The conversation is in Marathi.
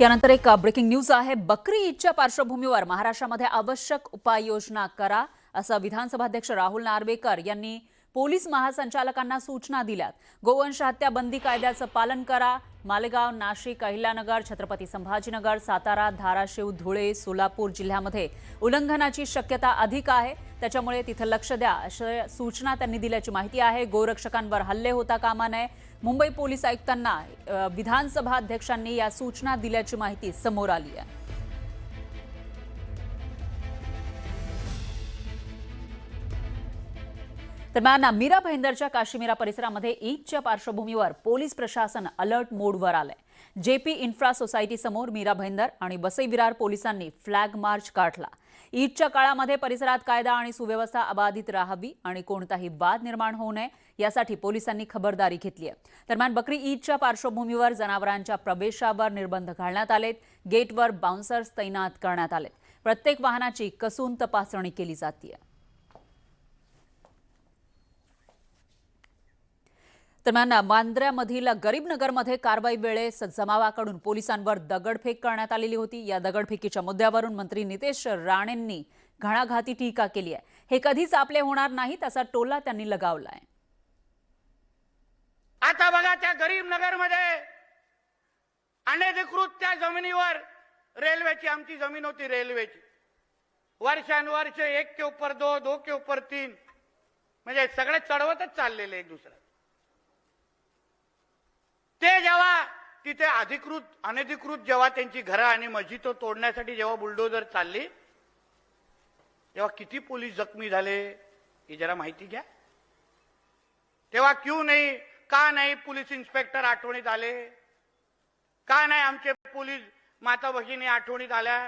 यानंतर एक ब्रेकिंग न्यूज आहे। बकरी ईदच्या पार्श्वभूमीवर महाराष्ट्रामध्ये आवश्यक उपाययोजना करा असं विधानसभाध्यक्ष राहुल नार्वेकर यांनी पोलीस महासंचालकांना सूचना दिल्यात। गोवंश हत्या बंदी कायद्याचं पालन करा। मालेगाव, नाशिक, अहिल्यानगर, छत्रपती संभाजीनगर, सातारा, धाराशिव, धुळे, सोलापूर जिल्ह्यामध्ये उल्लंघनाची शक्यता अधिक आहे, त्याच्यामुळे तिथे लक्ष द्या अशा सूचना त्यांनी दिल्याची माहिती आहे। गोरक्षकांवर हल्ले होता कामा नये। मुंबई पोलीस आयुक्तांना विधानसभा अध्यक्षांनी या सूचना दिल्याची माहिती समोर आली आहे। दरम्यान मीरा भाईंदरच्या काश्मीरा परिसरामध्ये ईदच्या पार्श्वभूमीवर पोलीस प्रशासन अलर्ट मोडवर आलंय। जेपी इन्फ्रा सोसायटी समोर मीरा भाईंदर आणि वसई विरार पोलिसांनी फ्लॅग मार्च काढला। ईदच्या काळामध्ये परिसरात कायदा आणि सुव्यवस्था अबाधित राहावी आणि कोणताही वाद निर्माण होऊ नये यासाठी पोलिसांनी खबरदारी घेतली आहे। दरम्यान बकरी ईदच्या पार्श्वभूमीवर जनावरांच्या प्रवेशावर निर्बंध घालण्यात आलेत। गेटवर बाउन्सर्स तैनात करण्यात आलेत। प्रत्येक वाहनाची कसून तपासणी केली जाते। दरम्यान मांद्र्यामधील गरीबनगरमध्ये कारवाई वेळेस जमावाकडून पोलिसांवर दगडफेक करण्यात आलेली होती। या दगडफेकीच्या मुद्द्यावरून मंत्री नितेश राणेंनी घणाघाती टीका केली आहे। हे कधीच आपले होणार नाही असा टोला त्यांनी लगावलाय। आता बघा, त्या गरीबनगरमध्ये अनधिकृत त्या जमिनीवर रेल्वेची आमची जमीन होती, रेल्वेची वर्षानुवर्ष 1 के ऊपर 2, 2 के ऊपर 3 म्हणजे सगळे चढवतच चाललेले एक दुसऱ्या। ते जेव्हा तिथे अनधिकृत जेव्हा त्यांची घरं आणि मस्जिद तोडण्यासाठी जेव्हा बुलडोजर चालली, तेव्हा किती पोलीस जखमी झाले ही जरा माहिती घ्या। तेव्हा का नाही पोलीस इन्स्पेक्टर आठवणीत आले? का नाही आमचे पोलीस माता भगिनी आठवणीत आल्या?